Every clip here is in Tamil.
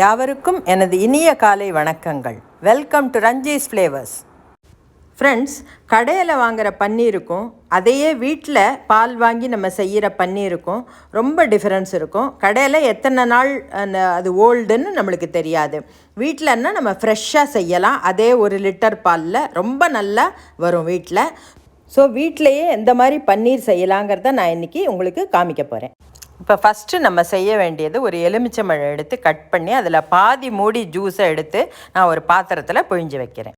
யாவருக்கும் எனது இனிய காலை வணக்கங்கள். Welcome to Ranji's flavours. Friends, கடையில் வாங்குகிற பன்னீருக்கும் அதையே வீட்டில் பால் வாங்கி நம்ம செய்கிற பன்னீருக்கும் ரொம்ப டிஃப்ரென்ஸ் இருக்கும். கடையில் எத்தனை நாள் அது ஓல்டுன்னு நம்மளுக்கு தெரியாது. வீட்டிலன்னா நம்ம ஃப்ரெஷ்ஷாக செய்யலாம். அதே 1 லிட்டர் பாலில் ரொம்ப நல்லா வரும் வீட்டில். ஸோ வீட்டிலையே எந்த மாதிரி பன்னீர் செய்யலாங்கிறத நான் இன்றைக்கி உங்களுக்கு காமிக்க போகிறேன். இப்போ ஃபஸ்ட்டு நம்ம செய்ய வேண்டியது, ஒரு எலுமிச்சம்பழம் எடுத்து கட் பண்ணி அதில் பாதி மூடி ஜூஸை எடுத்து நான் ஒரு பாத்திரத்தில் பிழிஞ்சு வைக்கிறேன்.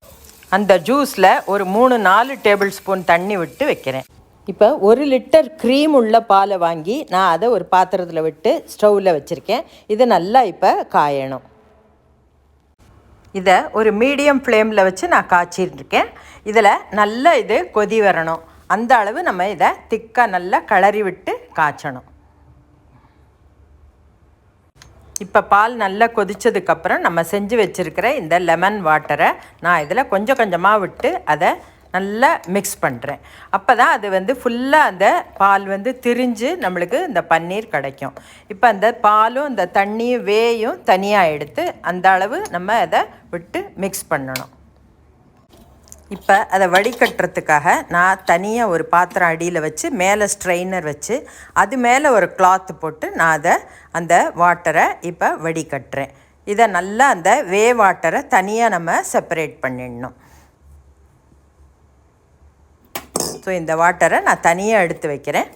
அந்த ஜூஸில் ஒரு 3-4 டேபிள் ஸ்பூன் தண்ணி விட்டு வைக்கிறேன். இப்போ 1 லிட்டர் க்ரீம் உள்ள பாலை வாங்கி நான் அதை ஒரு பாத்திரத்தில் விட்டு ஸ்டவ்வில் வச்சுருக்கேன். இது நல்லா இப்போ காயணும். இதை ஒரு மீடியம் ஃப்ளேமில் வச்சு நான் காய்ச்சிருக்கேன். இதில் நல்லா இது கொதி வரணும். அந்த அளவு நம்ம இதை திக்காக நல்லா கிளறி விட்டு காய்ச்சணும். இப்போ பால் நல்லா கொதித்ததுக்கப்புறம் நம்ம செஞ்சு வச்சுருக்கிற இந்த லெமன் வாட்டரை நான் இதில் கொஞ்சம் கொஞ்சமாக விட்டு அதை நல்லா மிக்ஸ் பண்ணுறேன். அப்போ தான் அது ஃபுல்லாக அந்த பால் திரிஞ்சு நம்மளுக்கு இந்த பன்னீர் கிடைக்கும். இப்போ அந்த பாலும் இந்த தண்ணியும் வேயும் தனியாக எடுத்து அந்த அளவு நம்ம அதை விட்டு மிக்ஸ் பண்ணணும். இப்போ அதை வடிகட்டுறதுக்காக நான் தனியாக ஒரு பாத்திரம் அடியில் வச்சு மேலே ஸ்ட்ரெயினர் வச்சு அது மேலே ஒரு கிளாத்து போட்டு நான் அந்த வாட்டரை இப்போ வடிகட்டுறேன். இதை நல்லா அந்த வாட்டரை தனியாக நம்ம செப்பரேட் பண்ணிடணும். ஸோ இந்த வாட்டரை நான் தனியாக எடுத்து வைக்கிறேன்.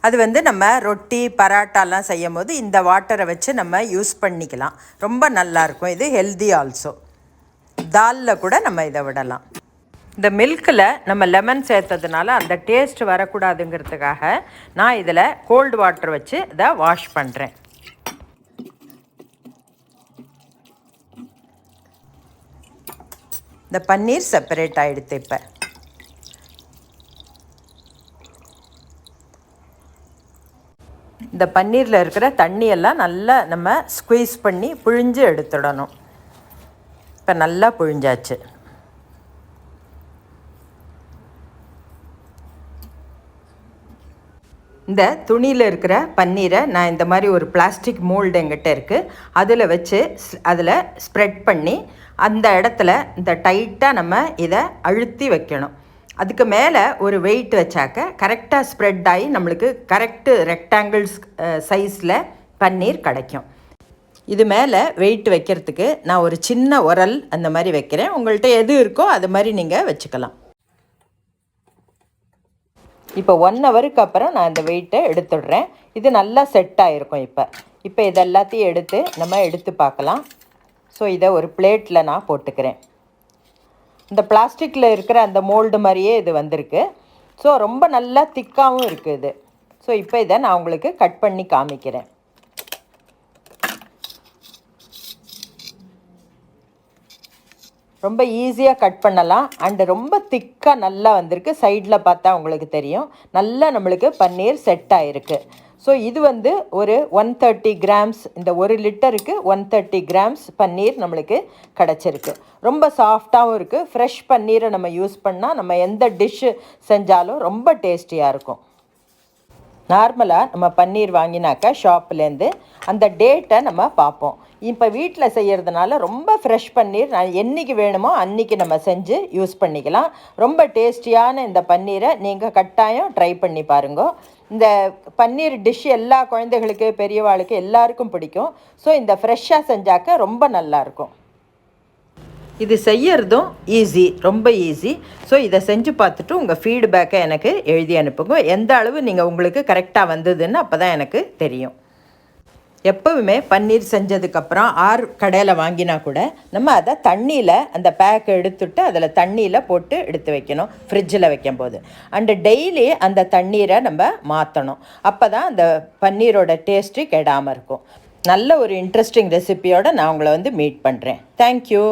அது நம்ம ரொட்டி பராட்டாலாம் செய்யும் போது இந்த வாட்டரை வச்சு நம்ம யூஸ் பண்ணிக்கலாம். ரொம்ப நல்லாயிருக்கும். இது ஹெல்தி ஆல்சோ. தாலில் கூட நம்ம இதை விடலாம். இந்த மில்கில் நம்ம லெமன் சேர்த்ததுனால அந்த டேஸ்ட் வரக்கூடாதுங்கிறதுக்காக நான் இதில் கோல்டு வாட்டர் வச்சு இதை வாஷ் பண்ணுறேன். இந்த பன்னீர் செப்பரேட் ஆகிடுது. இப்போ இந்த பன்னீரில் இருக்கிற தண்ணியெல்லாம் நல்லா நம்ம ஸ்குவீஸ் பண்ணி பிழிஞ்சு எடுத்துடணும். இப்போ நல்லா புழிஞ்சாச்சு. இந்த துணியில் இருக்கிற பன்னீரை நான் இந்த மாதிரி ஒரு பிளாஸ்டிக் மோல்டு எங்கிட்ட இருக்குது, அதில் வச்சு அதில் ஸ்ப்ரெட் பண்ணி அந்த இடத்துல இந்த டைட்டாக நம்ம இதை அழுத்தி வைக்கணும். அதுக்கு மேலே ஒரு வெயிட் வச்சாக்க கரெக்டாக ஸ்ப்ரெட் ஆகி நம்மளுக்கு கரெக்டு ரெக்டாங்கிள்ஸ் சைஸில் பன்னீர் கிடைக்கும். இது மேலே வெயிட் வைக்கிறதுக்கு நான் ஒரு சின்ன உரல் அந்த மாதிரி வைக்கிறேன். உங்கள்கிட்ட எது இருக்கோ அது மாதிரி நீங்கள் வச்சுக்கலாம். இப்போ 1 ஹவருக்கு அப்புறம் நான் இந்த வெயிட்டை எடுத்துடுறேன். இது நல்லா செட் ஆகிருக்கும். இப்போ இது எல்லாத்தையும் எடுத்து பார்க்கலாம். ஸோ இதை ஒரு பிளேட்டில் நான் போட்டுக்கிறேன். இந்த பிளாஸ்டிக்கில் இருக்கிற அந்த மோல்டு மாதிரியே இது வந்திருக்கு. ஸோ ரொம்ப நல்லா திக்காகவும் இருக்குது இது. ஸோ இப்போ இதை நான் உங்களுக்கு கட் பண்ணி காமிக்கிறேன். ரொம்ப ஈஸியாக கட் பண்ணலாம். அண்டு ரொம்ப திக்காக நல்லா வந்திருக்கு. சைடில் பார்த்தா உங்களுக்கு தெரியும், நல்லா நம்மளுக்கு பன்னீர் செட் ஆகிருக்கு. ஸோ இது ஒரு 130 கிராம்ஸ், இந்த 1 லிட்டருக்கு 130 கிராம்ஸ் பன்னீர் நம்மளுக்கு கிடச்சிருக்கு. ரொம்ப சாஃப்டாகவும் இருக்குது. ஃப்ரெஷ் பன்னீரை நம்ம யூஸ் பண்ணால் நம்ம எந்த டிஷ்ஷு செஞ்சாலும் ரொம்ப டேஸ்டியாக இருக்கும். நார்மலாக நம்ம பன்னீர் வாங்கினாக்கா ஷாப்லேருந்து அந்த டேட்டை நம்ம பார்ப்போம். இப்போ வீட்டில் செய்கிறதுனால ரொம்ப ஃப்ரெஷ் பன்னீர் நான் என்றைக்கு வேணுமோ அன்றைக்கி நம்ம செஞ்சு யூஸ் பண்ணிக்கலாம். ரொம்ப டேஸ்டியான இந்த பன்னீரை நீங்கள் கட்டாயம் ட்ரை பண்ணி பாருங்க. இந்த பன்னீர் டிஷ் எல்லா குழந்தைகளுக்கு பெரியவாளுக்கு எல்லாருக்கும் பிடிக்கும். ஸோ இந்த ஃப்ரெஷ்ஷாக செஞ்சாக்க ரொம்ப நல்லாயிருக்கும். இது செய்யறதும் ஈஸி, ரொம்ப ஈஸி. ஸோ இதை செஞ்சு பார்த்துட்டு உங்கள் ஃபீட்பேக்கை எனக்கு எழுதி அனுப்புங்க. எந்த அளவு நீங்கள் உங்களுக்கு கரெக்டாக வந்ததுன்னு அப்போ தான் எனக்கு தெரியும். எப்போவுமே பன்னீர் செஞ்சதுக்கப்புறம் கடையில் வாங்கினா கூட நம்ம அதை தண்ணியில் அந்த பேக்கை எடுத்துட்டு அதில் தண்ணியில் போட்டு எடுத்து வைக்கணும், ஃப்ரிட்ஜில் வைக்கும்போது. அண்டு டெய்லி அந்த தண்ணீரை நம்ம மாற்றணும். அப்போ தான் அந்த பன்னீரோட டேஸ்ட்டு கெடாமல் இருக்கும். நல்ல ஒரு இன்ட்ரெஸ்டிங் ரெசிபியோடு நான் உங்களை மீட் பண்ணுறேன். தேங்க்யூ.